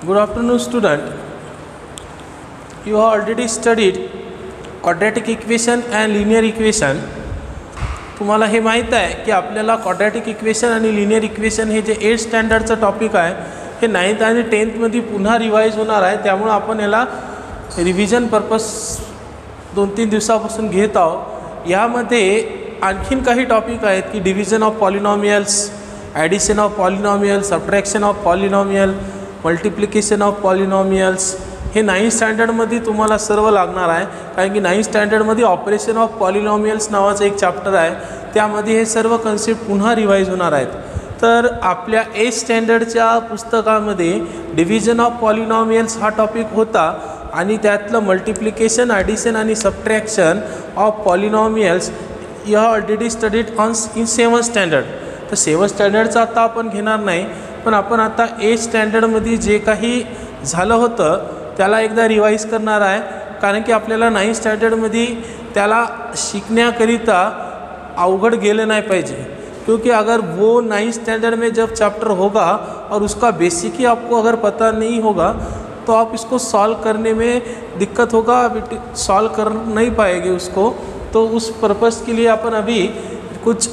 Good afternoon, student. You have already studied quadratic equation and linear equation. तुम्हाला हे माहीत आहे की आपल्याला क्वाड्रॅटिक इक्वेशन आणि लिनियर इक्वेशन हे जे 8th स्टँडर्डचं टॉपिक आहे हे 9th आणि 10th मध्ये पुन्हा रिवाइज होणार आहे. त्यामुळे आपण याला रिव्हिजन पर्पस 2-3 दिवसापासून घेत आहोत. यामध्ये आणखीन काही टॉपिक आहेत की division of polynomials, addition of polynomial, subtraction of polynomial, multiplication of polynomials. हे 9th स्टँडर्डमध्ये तुम्हाला सर्व लागणार आहे, कारण की 9th स्टँडर्डमध्ये ऑपरेशन ऑफ पॉलिनॉमियल्स नावाचं एक चॅप्टर आहे. त्यामध्ये हे सर्व कन्सेप्ट पुन्हा रिवाइज होणार आहेत. तर आपल्या 8th स्टँडर्डच्या पुस्तकामध्ये डिव्हिजन ऑफ पॉलिनॉमियल्स हा टॉपिक होता आणि त्यातलं मल्टिप्लिकेशन, ॲडिशन आणि subtraction of polynomials you have already studied in 7th standard. तर 7th स्टँडर्डचं आता आपण घेणार नाही, पण आपण आता 8th स्टँडर्डमध्ये जे काही झालं होतं त्याला एकदा रिवाइज करणार आहे. कारण की आपल्याला 9th स्टँडर्डमध्ये त्याला शिकण्याकरिता अवघड गेलं नाही पाहिजे, क्योंकि अगर वो 9th स्टैंडर्ड में जब चैप्टर होगा और उसका बेसिक ही आपको अगर पता नहीं होगा तो आप इसको सॉल्व करने में दिक्कत होगा, सॉल्व कर नहीं पाएंगे उसको. तो उस पर्पस के लिए अपन अभी कुछ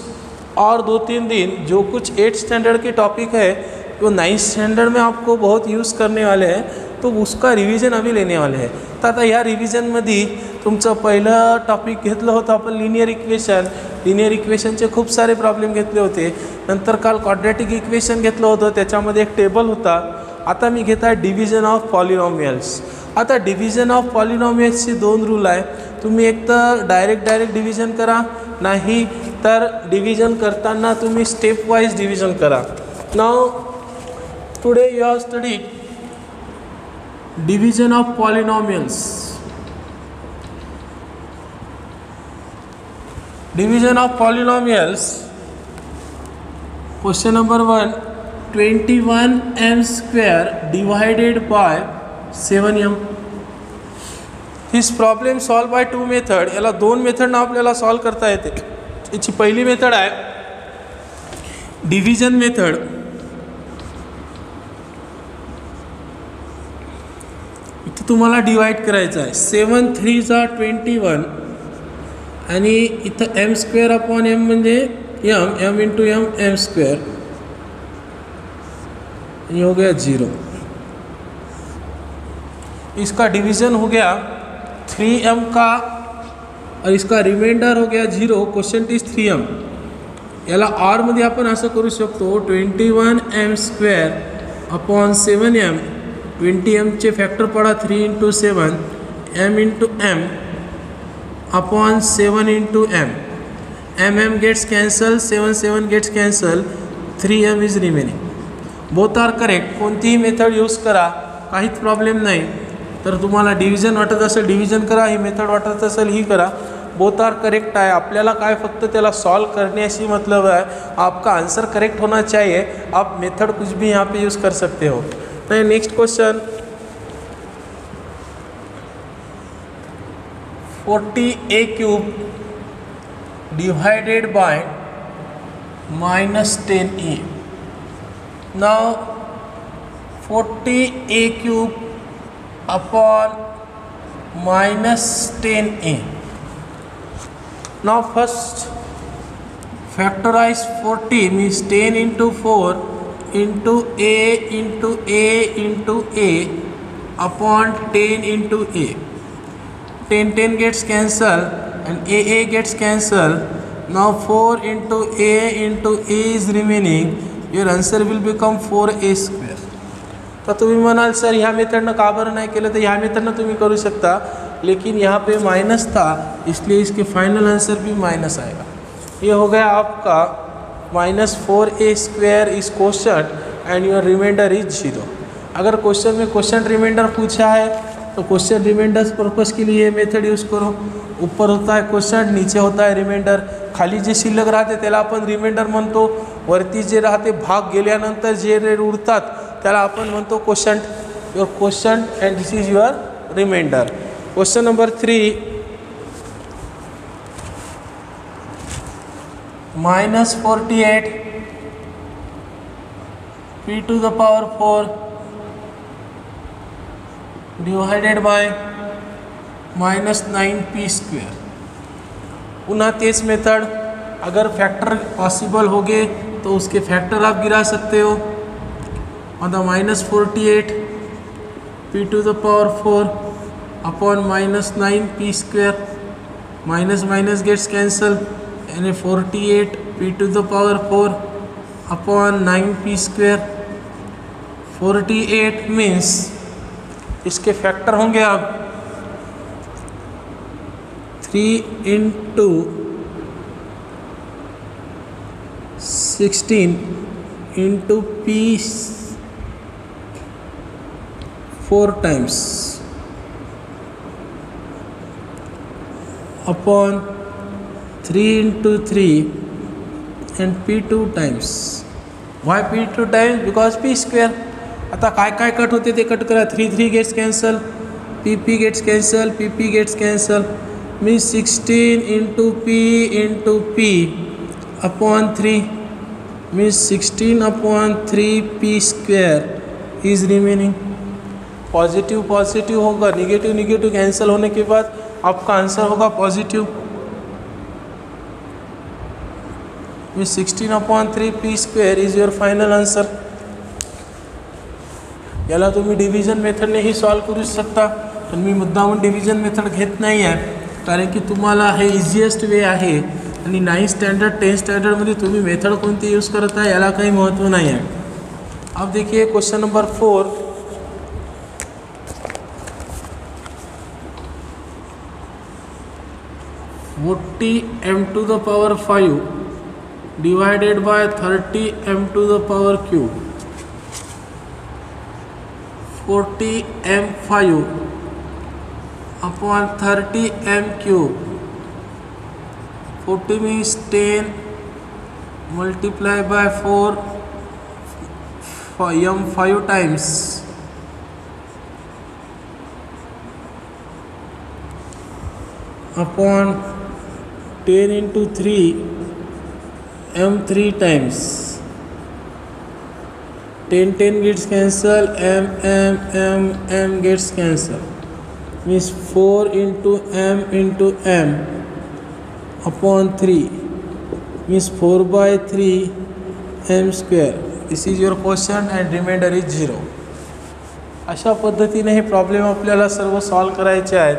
और 2-3 दिन जो कुछ 8th स्टैंडर्ड के टॉपिक है वो 9th स्टैंडर्ड में आपको बहुत यूज़ करने वाले हैं, तो उसका रिव्हिजन अभी लेने वाले हैं. तर आता ह्या रिव्हिजनमध्ये तुमचं पहिलं टॉपिक घेतलं होतं आपण लिनियर इक्वेशन. लिनियर इक्वेशनचे खूप सारे प्रॉब्लेम घेतले होते. नंतर काल क्वाड्रॅटिक इक्वेशन घेतलं होतं, त्याच्यामध्ये एक टेबल होता. आता मी घेत आहे डिव्हिजन ऑफ पॉलिनॉमियल्स. आता डिव्हिजन ऑफ पॉलिनॉमियल्सचे 2 रूल आहे. तुम्ही एक तर डायरेक्ट डिव्हिजन करा, नाही तर डिव्हिजन करताना तुम्ही स्टेप वाईज डिव्हिजन करा. Now today you have studied division of polynomials. Division of polynomials. Question number 1, 21m square divided by 7m. This problem solved by 2 method. याला 2 मेथडनं आपल्याला सॉल्व करता येते. याची पहिली मेथड आहे डिव्हिजन मेथड. इथं तुम्हाला डिवाइड करायचं आहे. 7 3 21 आणि इथं m स्क्वेअर अपॉन m म्हणजे m इंटू m स्क्वेअर. ये हो गया 0. इसका डिवीज़न हो गया 3m का और इसका रिमाइंडर हो गया 0. Question is 3m. याला r मध्ये आपण असं करू शकतो 21m square upon 7m. 20m चे फॅक्टर पडा 3 into 7 m into m upon 7 into m. m gets cancel, 7 gets cancel, 3m is remaining. Both are correct. कोणतीही मेथड यूज करा, काहीच प्रॉब्लेम नाही. तर तुम्हाला डिव्हिजन वाटत असेल डिव्हिजन करा, ही मेथड वाटत असेल ही करा. बोथ आर करेक्ट आहे. आपल्याला काय फक्त त्याला सॉल्व करण्याशी मतलब है. आपका आंसर करेक्ट होना चाहिए. आप मेथड कुछ भी यहाँ पे यूज़ कर सकते हो. तो next question 40a³ divided by -10a. Now 40a³ upon -10a. Now first factorize 40 means 10 into 4 into a into a into a upon 10 into a. 10 gets cancel and a gets cancel. Now 4 into a is remaining. Your answer will become 4a square. तर तुम्ही म्हणाल sir ह्या मेथडनं का बरं नहीं केलं. तर ह्या मेथडनं तुम्ही करू शकता, लेकिन यहाँ पे माइनस था इसलिए इसके फाइनल आंसर भी माइनस आएगा. ये हो गया आपका -4a square is question and your remainder is 0. अगर क्वेश्चन में क्वेश्चन रिमाइंडर पूछा है तो क्वेश्चन रिमाइंडर्स पर्पस के लिए ये मेथड यूज़ करो. ऊपर होता है क्वेश्चन, नीचे होता है रिमाइंडर. खाली जे शिल्लक राहते त्याला आपण रिमाइंडर म्हणतो. वरती जे राहते भाग गेल्यानंतर जे उरतात त्याला आपण म्हणतो question. Your question and this is your remainder. Question number 3, -48 p to the power 4 divided by -9p²। पुनः तेज मेथड, अगर फैक्टर पॉसिबल हो गए तो उसके फैक्टर आप गिरा सकते हो। On the -48 p⁴ upon -9p², minus minus gets cancel, यानी 48 p⁴ अपॉन 9p²। 48 मीन्स इसके फैक्टर होंगे अब 3 into 16 into p4 times upon 3 into 3 and p2 times. why p2 times? Because p²। आता काय काय कट होते ते कट करा। 3 gets cancel, p gets cancel, p gets cancel, means 16 into p upon 3 means 16 upon 3p² is remaining. Positive positive होगा, negative negative cancel होने के बाद आपका आंसर होगा positive. Means 16 upon 3p² is your final answer. याला तुम्ही division मेथडनेही solve करू शकता, पण मी मुद्दामून डिव्हिजन मेथड घेत नाही आहे, कारण की तुम्हाला हे इझिएस्ट वे आहे। आणि 9th स्टँडर्ड 10th स्टँडर्डमध्ये तुम्ही मेथड कोणती यूज करत आहे याला काही महत्त्व नाही आहे। अब देखिए question number 4, (40m⁵ divided by 30m⁵. 40m⁵ upon 30m³। 40 means 10 multiply by 4 m5 times upon 10 into 3 m3 times। 10 gets cancel, m gets cancel, means 4 into m upon 3 means 4/3 m²। This is your question and remainder is 0। अशा पद्धतीने हे problem आपल्याला सर्व solve करायचे आहेत।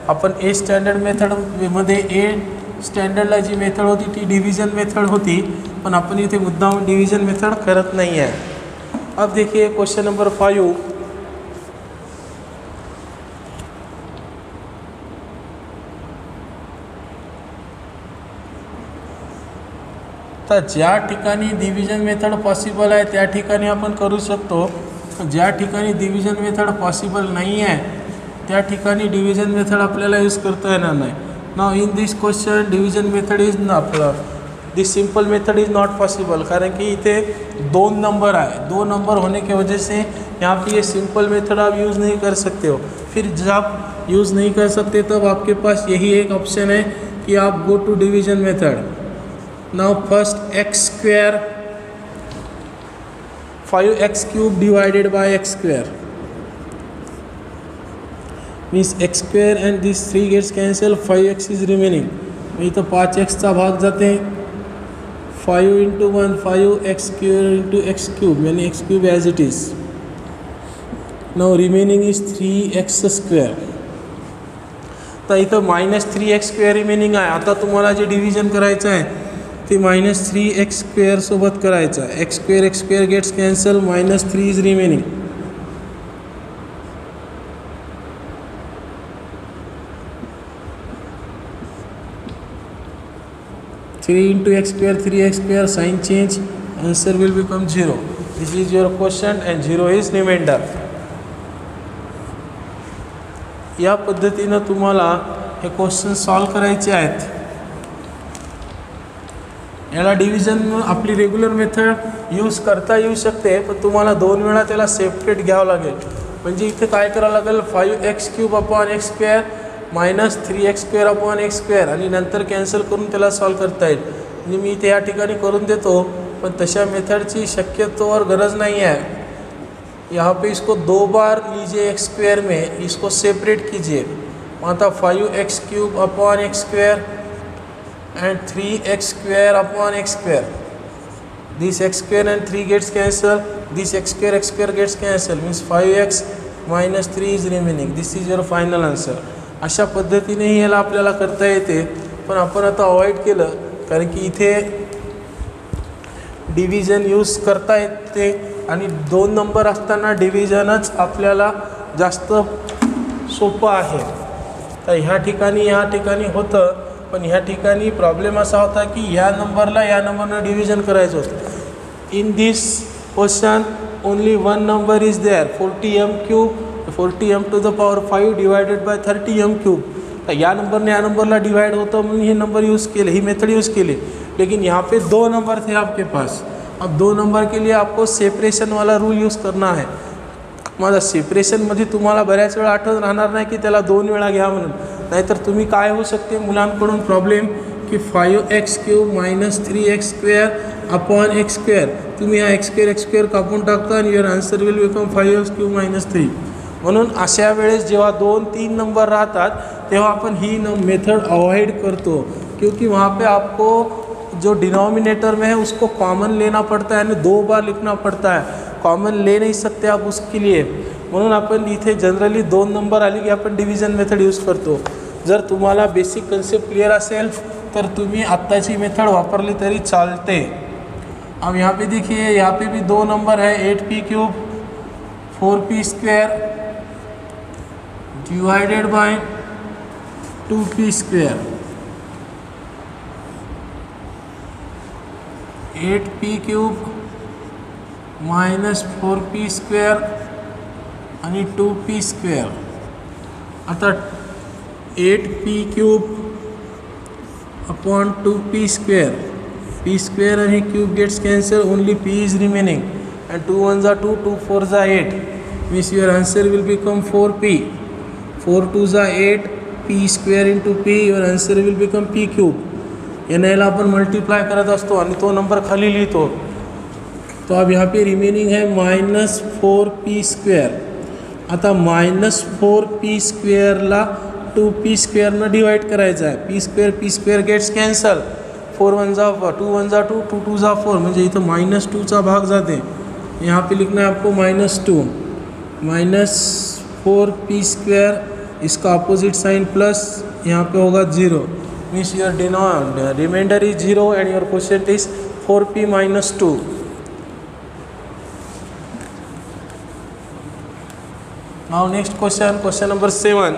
आपण ए standard मेथडमध्ये ए स्टँडर्डला जी method होती ती डिव्हिजन मेथड होती, पण आपण इथे मुद्दाम डिव्हिजन मेथड करत नाही आहे। अब देखिए क्वेश्चन नंबर 5, तर ज्या ठिकाणी डिव्हिजन मेथड पॉसिबल आहे त्या ठिकाणी आपण करू शकतो, ज्या ठिकाणी डिव्हिजन मेथड पॉसिबल नाही आहे त्या ठिकाणी डिव्हिजन मेथड आपल्याला यूज करता येणार नाही। Now in this question division method is this simple method is not possible, कारण कि इथे 2 नंबर है, 2 नंबर होने की वजह से यहाँ पे ये सिंपल मेथड आप यूज़ नहीं कर सकते हो। फिर जब आप यूज़ नहीं कर सकते तब आपके पास यही एक ऑप्शन है कि आप go to division method. Now first x² 5x³ divided by x² means x² and this 3 gets cancel, 5x is remaining. मी तो 5x चा भाग जाते, 5 into 1 5x² into x³ यानी x³ as it is। now remaining is 3x²। तर इथं -3x² remaining आहे। आता तुम्हाला जे डिव्हिजन करायचं आहे ते -3x² सोबत करायचं आहे। x² gets cancel, -3 is remaining. Three into x², 3x², sign change, answer will become 0। This is your question and 0 is remainder. या पद्धतीनं तुम्हाला हे क्वेश्चन सॉल्व करायचे आहेत। याला डिव्हिजन आपली रेग्युलर मेथड यूज करता येऊ शकते, पण तुम्हाला 2 वेळा त्याला सेपरेट घ्यावं लागेल। म्हणजे इथे काय करावं लागेल, 5x³ upon x² -3x² upon x² आणि नंतर कॅन्सल करून त्याला सॉल्व करता येईल। म्हणजे मी इथे या ठिकाणी करून देतो, पण तशा मेथडची शक्यतोवर गरज नाही आहे। यहाँ पे इसको 2 बार लीजिए एक्स स्क्वायर में, इसको सेपरेट कीजिए, वहाँ था 5x³ upon x square end 3x square upon x square. This x square and 3 gets cancel. This x square gets cancel. Means 5x minus 3 is remaining. This is your final answer. अशा पद्धतीने याला आपल्याला करता येते, पण आपण आता avoid केलं कारण की इथे डिव्हिजन यूज करता येते आणि 2 नंबर असताना डिव्हिजनच आपल्याला जास्त सोपं आहे. तर ह्या ठिकाणी होतं, पण ह्या ठिकाणी प्रॉब्लेम असा होता की ह्या नंबरला या नंबरनं डिव्हिजन करायचं होतं. In this question only 1 number is there, 40m³, 40m⁵ divided by 30m³. तर या नंबरने या नंबरला डिवाइड होतं म्हणून हे नंबर यूज़ केले, ही मेथड यूज़ केली. लेकिन यहाँ पे 2 नंबर थे आपके पास. अब 2 नंबर के लिए आपको सेपरेशन वाला रूल यूज़ करना है. माझा सेपरेशनमध्ये तुम्हाला बऱ्याच वेळा आठवण राहणार नाही की त्याला 2 वेळा घ्या म्हणून, नाहीतर तुम्ही काय होऊ शकते मुलांकडून प्रॉब्लेम की 5x³ minus 3x² upon x square. तुम्ही हा एक्स स्क्वेअर कापून टाकता आणि your answer will become 5x³ minus 3. म्हणून अशा वेळेस जेव्हा 2-3 नंबर रहतात तेव्हा अपन ही मेथड अवॉइड करतो, क्योंकि वहाँ पे आपको जो डिनोमिनेटर में है उसको कॉमन लेना पड़ता है, यानी 2 बार लिखना पड़ता है. कॉमन ले नहीं सकते आप उसके लिए, म्हणून आपण इथे जनरली 2 नंबर आले की आपण डिव्हिजन मेथड यूज़ करतो. जर तुम्हाला बेसिक कन्सेप्ट क्लियर असेल तर तुम्ही आत्ताची मेथड वापरली तरी चालते. अब यहाँ पे देखिए, यहाँ पे भी 2 नंबर है, 8p³ 4p² divided by 2p². 8p³ minus 4p² आणि 2p². आता 8p³ अपॉन 2p², p² आणि cube gets cancel, only p is remaining and 2 1s are 2, 2 4s are 8, means your answer will become 4p. 4 2s are 8, p² into p, your answer will become p³. याला अपन multiply करत असतो आणि तो number खाली लिहितो. तो अब यहाँ पे रिमेनिंग है माइनस 4p². आता माइनस 4p² 2p² डिवाइड करायचा आहे. p² gets cancel, 4 1s are 2, 1s are 2, 2 2s are 4, म्हणजे इथं -2चा भाग जाते. यहाँ पे लिखना है आपको -2 माइनस 4p², इसका अपोजिट साइन प्लस, यहाँ पे होगा 0, means your remainder is 0 and your question is 4p - 2. Now next question number 7.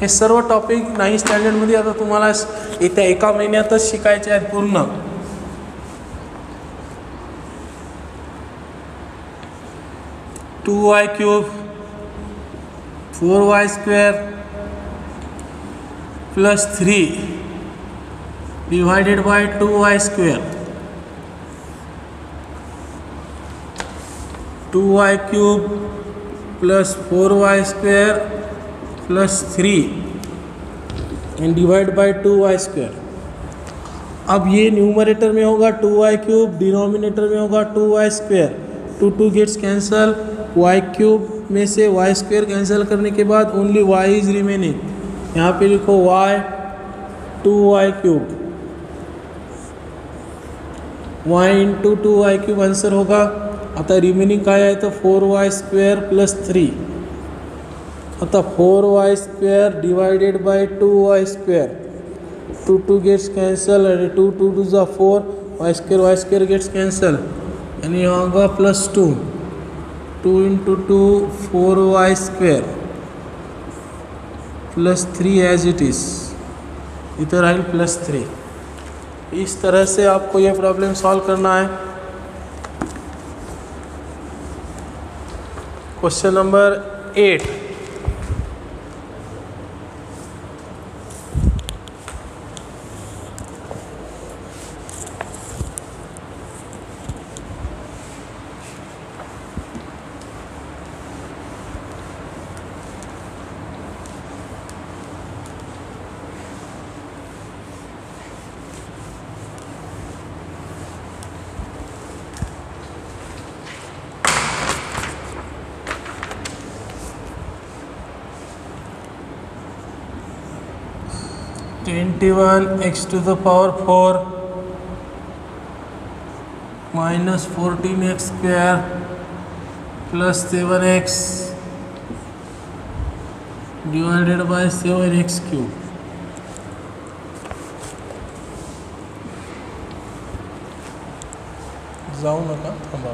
हे सर्व टॉपिक 9th स्टँडर्डमध्ये आता तुम्हाला येत्या 1 महिन्यातच शिकायचे आहेत पूर्ण. Two y³ 4y² plus 3 divided by 2y². 2y³ plus 4y² plus 3 and divide by 2y². अब ये न्यूमरेटर में होगा 2y³, डिनोमिनेटर में होगा 2y². 2 2 गेट्स कैंसल, y³ में से y² कैंसिल करने के बाद ओनली y इज रिमेनिंग. यहाँ पे लिखो y 2y³, y into 2y³ answer होगा. आता रिमेनिंग काय आहे तर 4y² प्लस 3. आता 4y² divided by 2y². 2 2 gates cancel आणि 2 2 2s are 4, y² gates cancel आणि यहाँ होगा plus 2. 2 into 2 4y² plus 3 as it is, इधर आए प्लस 3. इस तरह से आपको ये प्रॉब्लम सॉल्व करना है. Question number 8. 21 x to the power 4 minus 14x square plus 7x divided by 7x cube. जाऊ नका थांबा.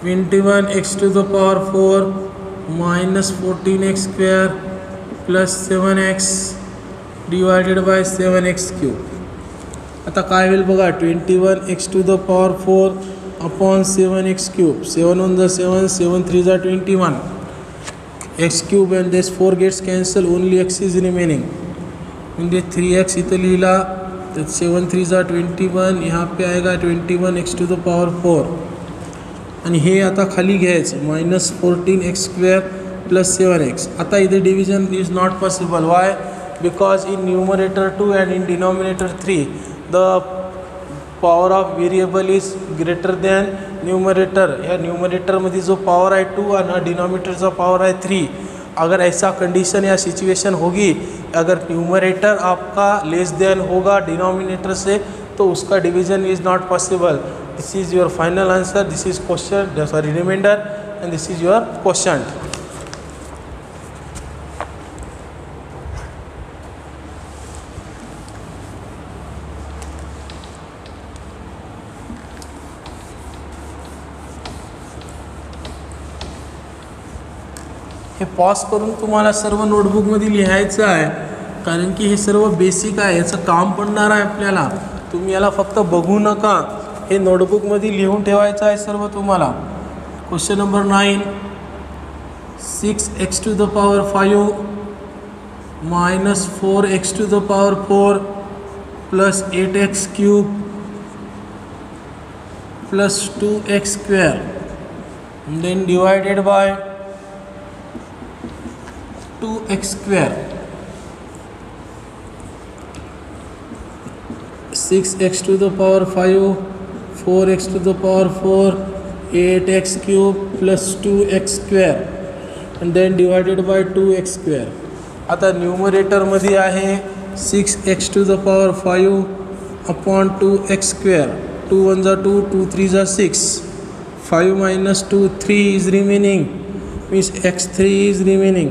21 x to the power 4 minus 14x square plus 7x divided by 7x cube. आता काय होईल बघा. 21 x to the power 4 upon 7x cube. 7 on the 7, 7 3s are 21 x cube and this 4 gets cancel, only x is remaining. म्हणजे 3x इथं लिहिला तो 7 3s are 21, यहाँ पे आएगा 21 x to the power 4 आणि हे आता खाली घ्यायचं minus 14x square plus 7x. आता इथे division is not possible. Why? Because in numerator 2 and in denominator 3 the power of variable is greater than numerator. या numerator मध्ये जो power है 2 और denominator जो power है 3. अगर ऐसा कंडीशन या सिचुएशन होगी, अगर न्यूमरेटर आपका लेस देन होगा डिनोमिनेटर से, तो उसका division is not possible. This is your final answer. This is question, sorry remainder, and this is your question. हे पॉज करून तुम्हाला सर्व नोटबुकमध्ये लिहायचं आहे, कारण की हे सर्व बेसिक आहे, याचं काम पडणार आहे आपल्याला. तुम्ही याला फक्त बघू नका, हे नोटबुकमध्ये लिहून ठेवायचं आहे सर्व तुम्हाला. Question number 9. 6x to the power 5 minus 4x to the power 4 plus 8x cube plus 2x square and then divided by 2x square. 6x to the power 5, 4x to the power 4, 8x cube plus 2x square and then divided by 2x square. आता numerator मध्ये आहे 6x to the power 5 upon 2x square. 2 1s are 2, 2 3s are 6. 5 minus 2, 3 is remaining, means x3 is remaining,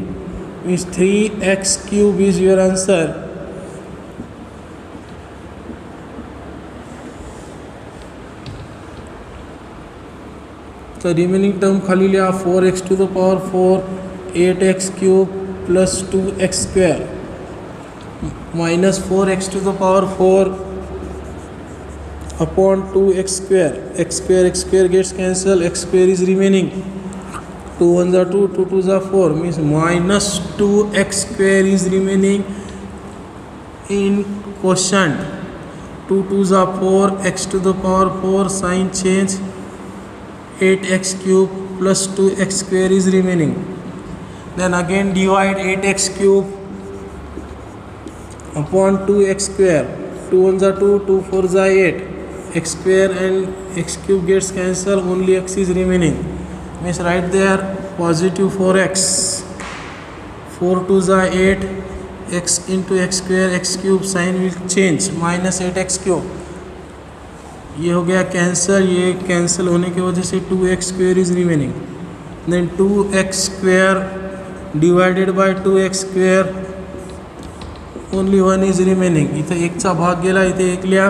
means 3x cube is your answer. So remaining term खाली लिया 4x to the power 4, 8x cube plus 2x square minus 4x to the power 4 upon 2x square. X square gets cancelled, x square is remaining. 2 1s are 2, 2 2s are 4, means minus 2x square is remaining in quotient. 2 2s are 4, x to the power 4, sign change, 8x cube plus 2x square is remaining. Then again divide 8x cube upon 2x square. 2 1s are 2, 2 4s are 8. X square and x cube gets cancelled, only x is remaining. Means right there positive 4x. 4 2s are 8, x into x square, x cube sign will change, minus 8x cube. ये हो गया cancel, ये cancel होने की वजह से 2x square is remaining. Then 2x square divided by 2x square, only 1 is remaining. इथे 1 चा भाग गेला, इथे 1 लिया,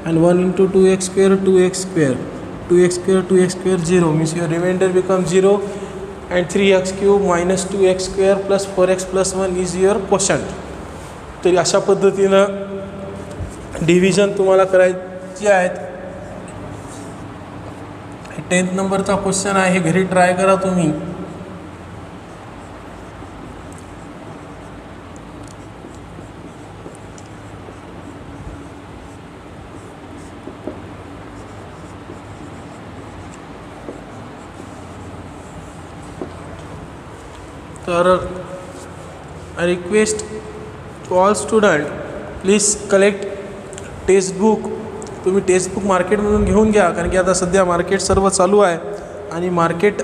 and 1 into 2x square, 2x square. 2x square 2x square 0, means your remainder becomes 0, and 3x cube minus 2x square plus 4x plus 1 is your quotient. तर अशा पद्धतीनं division तुम्हाला करायची आहेत. 10th नंबरचा क्वेश्चन आहे, घरी ट्राय करा तुम्ही. तर I request to all student, please collect text book. तुम्ही टेक्स्ट बुक मार्केटमधून घेऊन घ्या, कारण की आता सध्या मार्केट सर्व चालू आहे, आणि मार्केट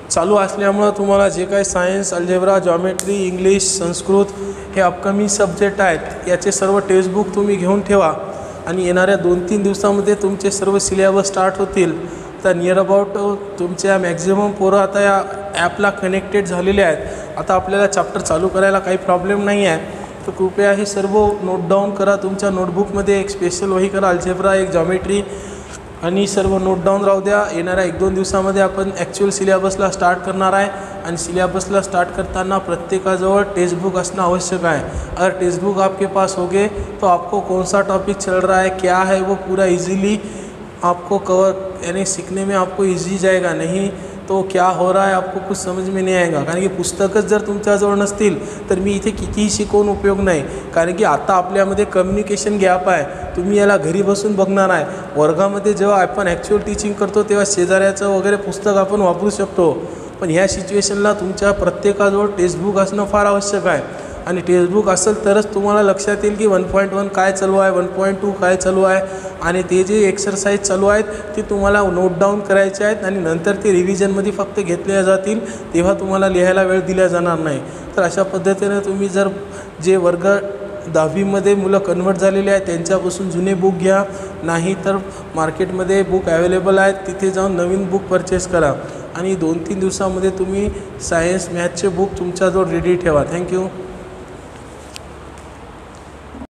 चालू असल्यामुळं तुम्हाला जे काही science, algebra, geometry, English, Sanskrit हे अपकमिंग सब्जेक्ट आहेत याचे सर्व टेक्स्टबुक तुम्ही घेऊन ठेवा आणि येणाऱ्या 2-3 दिवसामध्ये तुमचे सर्व सिलेबस स्टार्ट होतील. तर नियर अबाउट तुमच्या मॅक्झिमम पोरं आता या ॲपला कनेक्टेड झालेले आहेत. आता आपल्याला चॅप्टर चालू करायला काही प्रॉब्लेम नाही आहे. तर कृपया हे सर्व नोट डाऊन करा तुमच्या नोटबुकमध्ये. एक स्पेशल वही करा, अल्जेब्रा, एक जॉमेट्री आणि सर्व नोट डाऊन राहू द्या. येणाऱ्या 1-2 दिवसामध्ये आपण ॲक्च्युअल सिलेबसला स्टार्ट करणार आहे आणि सिलेबसला स्टार्ट करताना प्रत्येकाजवळ टेक्स्टबुक असणं आवश्यक है. अगर टेक्स्टबुक आपके पास होगे तो आपको कौन सा टॉपिक चल रहा है क्या है वो पूरा इजीली आपको कवर यानी सीखने में आपको इजी जाएगा. नहीं तो क्या हो रहा है आपको कुछ समझ में नहीं आएगा. कारण की पुस्तकच जर तुमच्याजवळ नसतील तर मी इथे कितीही शिकवून उपयोग नाही. कारण की आता आपल्यामध्ये कम्युनिकेशन गॅप आहे. तुम्ही याला घरी बसून बघणार आहे. वर्गामध्ये जेव्हा आपण ॲक्च्युअल टीचिंग करतो तेव्हा शेजाऱ्याचं वगैरे पुस्तक आपण वापरू शकतो. पण ह्या सिच्युएशनला तुमच्या प्रत्येकाजवळ टेक्स्टबुक असणं फार आवश्यक आहे. आणि टेक्स्टबुक असेल तरच तुम्हाला लक्षात येईल की 1.1 काय चालू आहे, 1.2 काय चालू आहे आणि ते जे एक्सरसाइज चालू आहेत ते तुम्हाला नोट डाऊन करायचे आहेत आणि नंतर ते रिव्हिजनमध्ये फक्त घेतल्या जातील. तेव्हा तुम्हाला लिहायला वेळ दिला जाणार नाही. तर अशा पद्धतीने तुम्ही जर जे वर्ग 10वीमध्ये मुलं कन्वर्ट झालेले आहेत त्यांच्यापासून जुने बुक घ्या. नाही तर मार्केटमध्ये बुक अवेलेबल आहेत तिथे जाऊन नवीन बुक परचेस करा आणि 2-3 दिवसामध्ये तुम्ही सायन्स मॅथचे बुक तुमच्याजवळ रेडी ठेवा. थँक्यू.